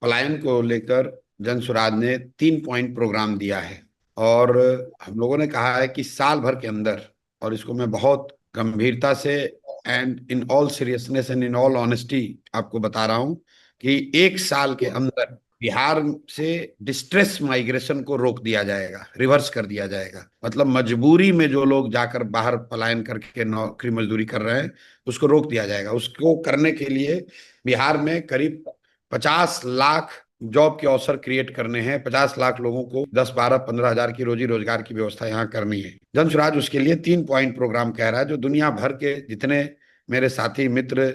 पलायन को लेकर जन स्वराज ने 3 पॉइंट प्रोग्राम दिया है। और हम लोगों ने कहा है कि साल भर के अंदर, और इसको मैं बहुत गंभीरता से and in all seriousness and in all honesty आपको बता रहा हूं कि एक साल के अंदर बिहार से डिस्ट्रेस माइग्रेशन को रोक दिया जाएगा, रिवर्स कर दिया जाएगा। मतलब मजबूरी में जो लोग जाकर बाहर पलायन करके नौकरी मजदूरी कर रहे हैं उसको रोक दिया जाएगा। उसको करने के लिए बिहार में करीब 50 लाख जॉब के अवसर क्रिएट करने हैं। 50 लाख लोगों को 10, 12, 15 हजार की रोजी रोजगार की व्यवस्था यहाँ करनी है। जन स्वराज उसके लिए 3 पॉइंट प्रोग्राम कह रहा है, जो दुनिया भर के जितने मेरे साथी मित्र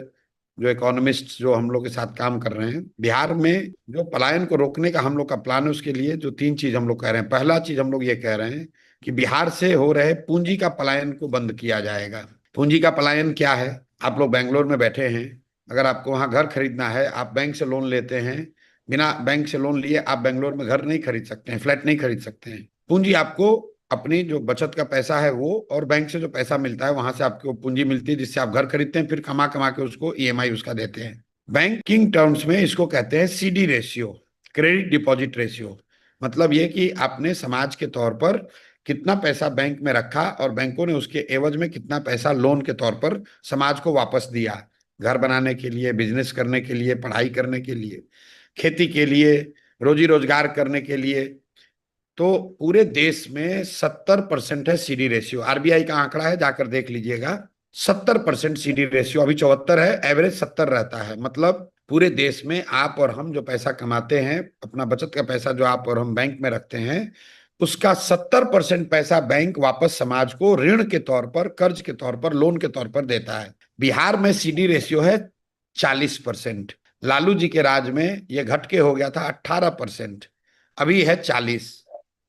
जो इकोनॉमिस्ट जो हम लोग के साथ काम कर रहे हैं, बिहार में जो पलायन को रोकने का हम लोग का प्लान है, उसके लिए जो 3 चीज हम लोग कह रहे हैं। पहला चीज हम लोग ये कह रहे हैं कि बिहार से हो रहे पूंजी का पलायन को बंद किया जाएगा। पूंजी का पलायन क्या है? आप लोग बेंगलोर में बैठे हैं, अगर आपको वहां घर खरीदना है, आप बैंक से लोन लेते हैं। बिना बैंक से लोन लिए आप बेंगलोर में घर नहीं खरीद सकते हैं, फ्लैट नहीं खरीद सकते हैं। पूंजी आपको अपनी जो बचत का पैसा है वो, और बैंक से जो पैसा मिलता है वहां से आपको पूंजी मिलती है, जिससे आप घर खरीदते हैं, फिर कमा कमा के उसको ईएमआई उसका देते हैं। बैंकिंग टर्म्स में इसको कहते हैं CD ratio, credit deposit ratio. मतलब ये कि आपने समाज के तौर पर कितना पैसा बैंक में रखा और बैंकों ने उसके एवज में कितना पैसा लोन के तौर पर समाज को वापस दिया, घर बनाने के लिए, बिजनेस करने के लिए, पढ़ाई करने के लिए, खेती के लिए, रोजी रोजगार करने के लिए। तो पूरे देश में 70% है सीडी रेशियो। आरबीआई का आंकड़ा है, जाकर देख लीजिएगा। 70% सीडी रेशियो, अभी 74 है, एवरेज 70 रहता है। मतलब पूरे देश में आप और हम जो पैसा कमाते हैं, अपना बचत का पैसा जो आप और हम बैंक में रखते हैं, उसका 70% पैसा बैंक वापस समाज को ऋण के तौर पर, कर्ज के तौर पर, लोन के तौर पर देता है। बिहार में सीडी रेशियो है 40%। लालू जी के राज में यह घट के हो गया था 18%, अभी है 40।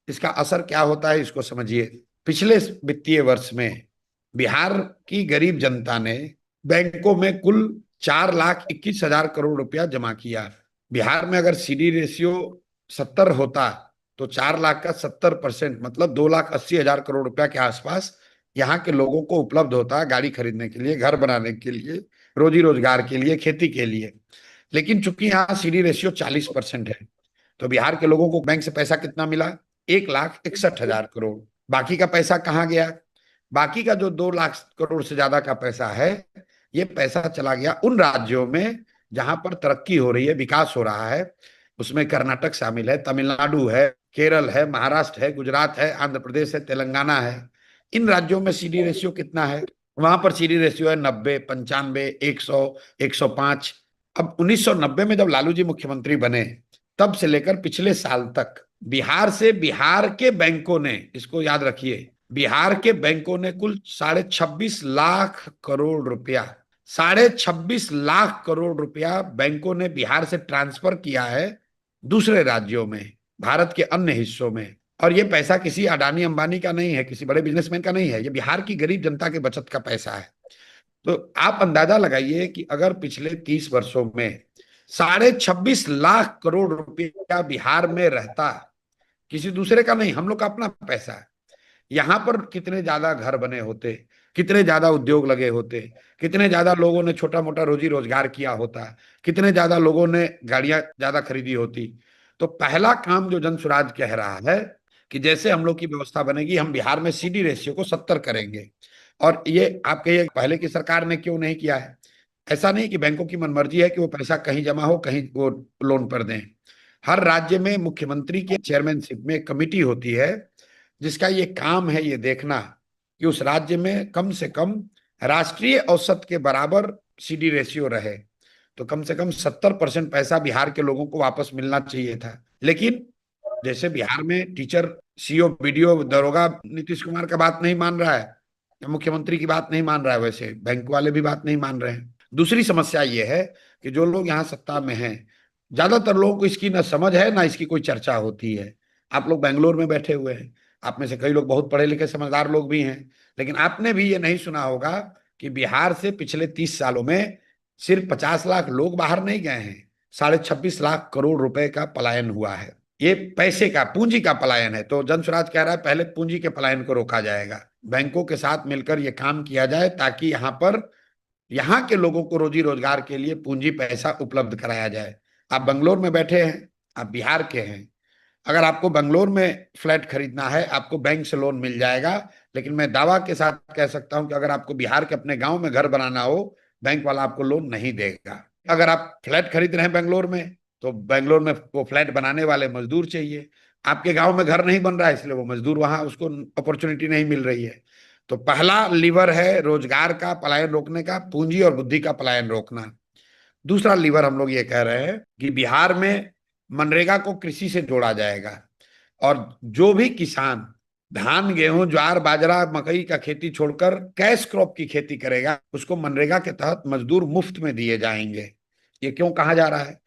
इसका असर क्या होता है इसको समझिए। पिछले वित्तीय वर्ष में बिहार की गरीब जनता ने बैंकों में कुल 4,21,000 करोड़ रुपया जमा किया। बिहार में अगर सीडी रेशियो 70 होता तो 4 लाख का 70% मतलब 2,80,000 करोड़ रुपया के आसपास यहाँ के लोगों को उपलब्ध होता, गाड़ी खरीदने के लिए, घर बनाने के लिए, रोजी रोजगार के लिए, खेती के लिए। लेकिन चूंकि यहाँ सीडी रेशियो 40% है, तो बिहार के लोगों को बैंक से पैसा कितना मिला? 1,61,000 करोड़। बाकी का पैसा कहाँ गया? बाकी का जो 2 लाख करोड़ से ज्यादा का पैसा है, ये पैसा चला गया उन राज्यों में जहां पर तरक्की हो रही है, विकास हो रहा है। उसमें कर्नाटक शामिल है, तमिलनाडु है, केरल है, महाराष्ट्र है, गुजरात है, आंध्र प्रदेश है, तेलंगाना है। इन राज्यों में सीडी रेशियो कितना है? वहां पर सीडी रेशियो है 90, 95, 100, 105। अब 1990 में जब लालू जी मुख्यमंत्री बने, तब से लेकर पिछले साल तक बिहार से, बिहार के बैंकों ने, इसको याद रखिए, बिहार के बैंकों ने कुल 26.5 लाख करोड़ रुपया, 26.5 लाख करोड़ रुपया बैंकों ने बिहार से ट्रांसफर किया है दूसरे राज्यों में, भारत के अन्य हिस्सों में। और ये पैसा किसी अडानी अंबानी का नहीं है, किसी बड़े बिजनेसमैन का नहीं है, ये बिहार की गरीब जनता के बचत का पैसा है। तो आप अंदाजा लगाइए कि अगर पिछले 30 वर्षों में 26.5 लाख करोड़ रुपया बिहार में रहता, किसी दूसरे का नहीं, हम लोग का अपना पैसा है, यहां पर कितने ज्यादा घर बने होते, कितने ज्यादा उद्योग लगे होते, कितने ज्यादा लोगों ने छोटा मोटा रोजी रोजगार किया होता, कितने ज्यादा लोगों ने गाड़ियां ज्यादा खरीदी होती। तो पहला काम जो जन स्वराज कह रहा है कि जैसे हम लोग की व्यवस्था बनेगी, हम बिहार में सीडी रेशियो को 70 करेंगे। और ये आप कहिए पहले की सरकार ने क्यों नहीं किया है? ऐसा नहीं कि बैंकों की मनमर्जी है कि वो पैसा कहीं जमा हो, कहीं वो लोन पर दें। हर राज्य में मुख्यमंत्री के चेयरमैनशिप में एक कमिटी होती है, जिसका ये काम है ये देखना कि उस राज्य में कम से कम राष्ट्रीय औसत के बराबर सीडी रेशियो रहे। तो कम से कम 70% पैसा बिहार के लोगों को वापस मिलना चाहिए था। लेकिन जैसे बिहार में टीचर, सीओ, बीडीओ, दरोगा नीतीश कुमार का बात नहीं मान रहा है, मुख्यमंत्री की बात नहीं मान रहा है, वैसे बैंक वाले भी बात नहीं मान रहे हैं। दूसरी समस्या ये है कि जो लोग यहाँ सत्ता में हैं, ज्यादातर लोगों को इसकी ना समझ है ना इसकी कोई चर्चा होती है। आप लोग बेंगलोर में बैठे हुए हैं, आप में से कई लोग बहुत पढ़े लिखे समझदार लोग भी हैं, लेकिन आपने भी ये नहीं सुना होगा कि बिहार से पिछले 30 सालों में सिर्फ 50 लाख लोग बाहर नहीं गए हैं, 26.5 लाख करोड़ रुपए का पलायन हुआ है। ये पैसे का, पूंजी का पलायन है। तो जन स्वराज कह रहा है पहले पूंजी के पलायन को रोका जाएगा, बैंकों के साथ मिलकर ये काम किया जाए, ताकि यहाँ पर यहाँ के लोगों को रोजी रोजगार के लिए पूंजी पैसा उपलब्ध कराया जाए। आप बंगलोर में बैठे हैं, आप बिहार के हैं, अगर आपको बंगलोर में फ्लैट खरीदना है आपको बैंक से लोन मिल जाएगा। लेकिन मैं दावा के साथ कह सकता हूं कि अगर आपको बिहार के अपने गांव में घर बनाना हो, बैंक वाला आपको लोन नहीं देगा। अगर आप फ्लैट खरीद रहे हैं बेंगलोर में, तो बेंगलोर में वो फ्लैट बनाने वाले मजदूर चाहिए। आपके गांव में घर नहीं बन रहा है, इसलिए वो मजदूर वहां उसको अपॉर्चुनिटी नहीं मिल रही है। तो पहला लीवर है रोजगार का पलायन रोकने का, पूंजी और बुद्धि का पलायन रोकना। दूसरा लीवर हम लोग ये कह रहे हैं कि बिहार में मनरेगा को कृषि से जोड़ा जाएगा, और जो भी किसान धान गेहूं ज्वार बाजरा मकई का खेती छोड़कर कैश क्रॉप की खेती करेगा उसको मनरेगा के तहत मजदूर मुफ्त में दिए जाएंगे। ये क्यों कहा जा रहा है?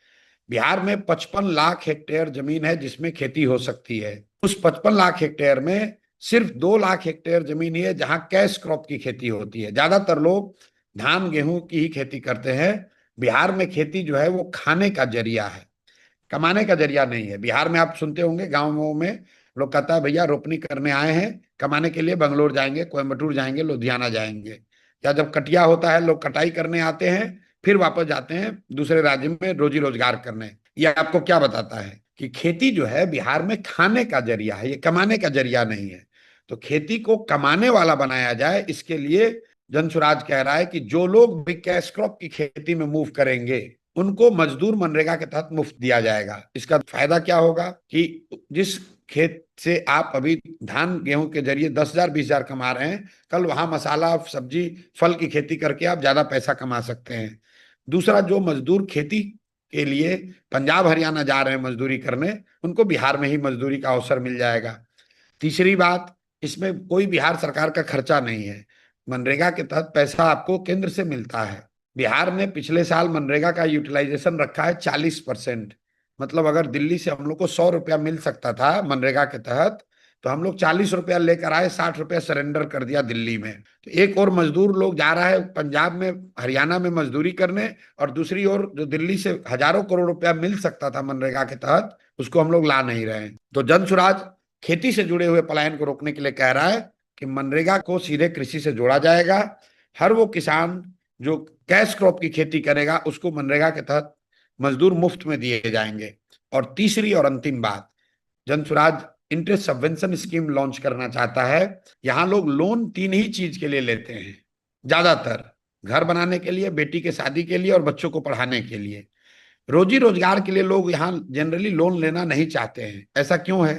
बिहार में 55 लाख हेक्टेयर जमीन है जिसमें खेती हो सकती है। उस 55 लाख हेक्टेयर में सिर्फ 2 लाख हेक्टेयर जमीन ही है जहां कैश क्रॉप की खेती होती है। ज्यादातर लोग धान गेहूं की ही खेती करते हैं। बिहार में खेती जो है वो खाने का जरिया है, कमाने का जरिया नहीं है। बिहार में आप सुनते होंगे गांवों में लोग कहता है भैया रोपनी करने आए हैं, कमाने के लिए बंगलोर जाएंगे, कोयम्बटूर जाएंगे, लुधियाना जाएंगे। या जब कटिया होता है लोग कटाई करने आते हैं, फिर वापस जाते हैं दूसरे राज्य में रोजी रोजगार करने। ये आपको क्या बताता है कि खेती जो है बिहार में खाने का जरिया है, ये कमाने का जरिया नहीं है। तो खेती को कमाने वाला बनाया जाए, इसके लिए जनसुराज कह रहा है कि जो लोग भी कैश क्रॉप की खेती में मूव करेंगे उनको मजदूर मनरेगा के तहत मुफ्त दिया जाएगा। इसका फायदा क्या होगा कि जिस खेत से आप अभी धान गेहूं के जरिए 10,000 20,000 कमा रहे हैं, कल वहां मसाला सब्जी फल की खेती करके आप ज्यादा पैसा कमा सकते हैं। दूसरा, जो मजदूर खेती के लिए पंजाब हरियाणा जा रहे हैं मजदूरी करने, उनको बिहार में ही मजदूरी का अवसर मिल जाएगा। तीसरी बात, इसमें कोई बिहार सरकार का खर्चा नहीं है। मनरेगा के तहत पैसा आपको केंद्र से मिलता है। बिहार ने पिछले साल मनरेगा का यूटिलाइजेशन रखा है 40%। मतलब अगर दिल्ली से हम लोग को 100 रुपया मिल सकता था मनरेगा के तहत, तो हम लोग 40 रुपया लेकर आए, 60 रुपया सरेंडर कर दिया दिल्ली में। तो एक और मजदूर लोग जा रहा है पंजाब में हरियाणा में मजदूरी करने, और दूसरी ओर जो दिल्ली से हजारों करोड़ रुपया मिल सकता था मनरेगा के तहत, उसको हम लोग ला नहीं रहे हैं। तो जनसुराज खेती से जुड़े हुए पलायन को रोकने के लिए कह रहा है कि मनरेगा को सीधे कृषि से जोड़ा जाएगा। हर वो किसान जो कैश क्रॉप की खेती करेगा उसको मनरेगा के तहत मजदूर मुफ्त में दिए जाएंगे। और तीसरी और अंतिम बात, Jan Suraaj interest subvention scheme launch करना चाहता है। यहां लोग लोन 3 ही चीज के लिए लेते हैं ज्यादातर: घर बनाने के लिए, बेटी के शादी के लिए, और बच्चों को पढ़ाने के लिए। रोजी रोजगार के लिए लोग यहाँ जनरली लोन लेना नहीं चाहते हैं। ऐसा क्यों है?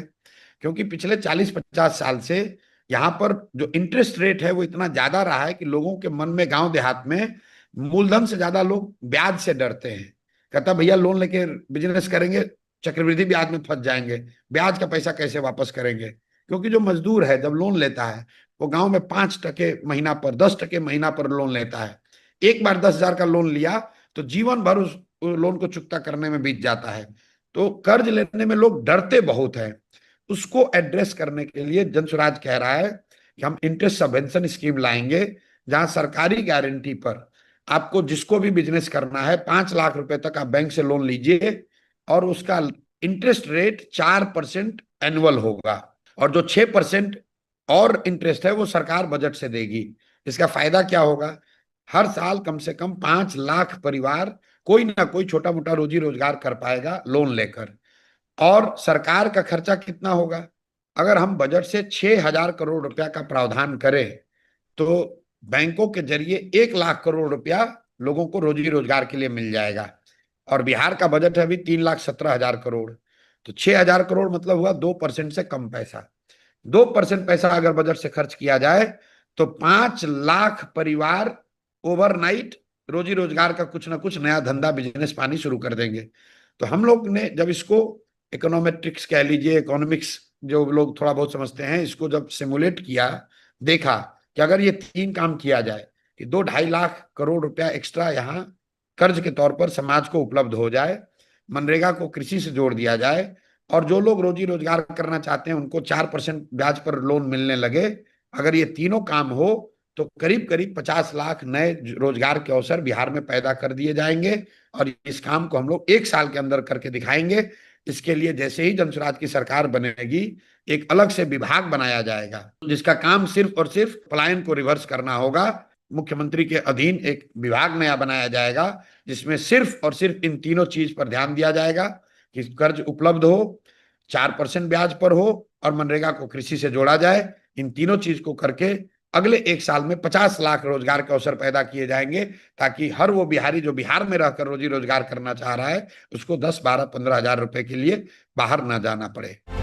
क्योंकि पिछले 40-50 साल से यहाँ पर जो इंटरेस्ट रेट है वो इतना ज्यादा रहा है कि लोगों के मन में गांव देहात में मूलधन से ज्यादा लोग ब्याज से डरते हैं। कहता भैया लोन लेके बिजनेस करेंगे, चक्रवृद्धि ब्याज में फंस जाएंगे, ब्याज का पैसा कैसे वापस करेंगे? क्योंकि जो मजदूर है जब लोन लेता है वो गांव में 5% महीना पर, 10% महीना पर लोन लेता है। एक बार 10,000 का लोन लिया तो जीवन भर उस लोन को चुकता करने में बीत जाता है। तो कर्ज लेने में लोग डरते बहुत हैं। उसको एड्रेस करने के लिए जनसुराज कह रहा है कि हम इंटरेस्ट सबवेंशन स्कीम लाएंगे, जहां सरकारी गारंटी पर आपको जिसको भी बिजनेस करना है 5 लाख रुपए तक आप बैंक से लोन लीजिए, और उसका इंटरेस्ट रेट 4% एनुअल होगा, और जो 6% और इंटरेस्ट है वो सरकार बजट से देगी। इसका फायदा क्या होगा? हर साल कम से कम 5 लाख परिवार कोई ना कोई छोटा मोटा रोजी रोजगार कर पाएगा लोन लेकर। और सरकार का खर्चा कितना होगा? अगर हम बजट से 6,000 करोड़ रुपया का प्रावधान करें तो बैंकों के जरिए 1 लाख करोड़ रुपया लोगों को रोजी रोजगार के लिए मिल जाएगा। और बिहार का बजट है अभी 3,17,000 करोड़। तो 6,000 करोड़ मतलब हुआ 2% से कम पैसा। 2% पैसा अगर बजट से खर्च किया जाए तो 5 लाख परिवार ओवरनाइट रोजी रोजगार का कुछ ना कुछ नया धंधा बिजनेस पानी शुरू कर देंगे। तो हम लोग ने जब इसको इकोनोमेट्रिक्स कह लीजिए, इकोनॉमिक्स जो लोग थोड़ा बहुत समझते हैं, इसको जब सिमुलेट किया, देखा कि अगर ये 3 काम किया जाए कि 2-2.5 लाख करोड़ रुपया एक्स्ट्रा यहाँ कर्ज के तौर पर समाज को उपलब्ध हो जाए, मनरेगा को कृषि से जोड़ दिया जाए, और जो लोग रोजी रोजगार करना चाहते हैं उनको 4% ब्याज पर लोन मिलने लगे, अगर ये तीनों काम हो तो करीब करीब 50 लाख नए रोजगार के अवसर बिहार में पैदा कर दिए जाएंगे। और इस काम को हम लोग 1 साल के अंदर करके दिखाएंगे। इसके लिए जैसे ही जनसुराज की सरकार बनेगी एक अलग से विभाग बनाया जाएगा जिसका काम सिर्फ और सिर्फ पलायन को रिवर्स करना होगा। मुख्यमंत्री के अधीन एक विभाग नया बनाया जाएगा, जिसमें सिर्फ और सिर्फ इन तीनों चीज पर ध्यान दिया जाएगा कि कर्ज उपलब्ध हो, 4% ब्याज पर हो, और मनरेगा को कृषि से जोड़ा जाए। इन तीनों चीज को करके अगले 1 साल में 50 लाख रोजगार के अवसर पैदा किए जाएंगे, ताकि हर वो बिहारी जो बिहार में रहकर रोजी रोजगार करना चाह रहा है, उसको 10, 12, 15 हजार रुपए के लिए बाहर ना जाना पड़े।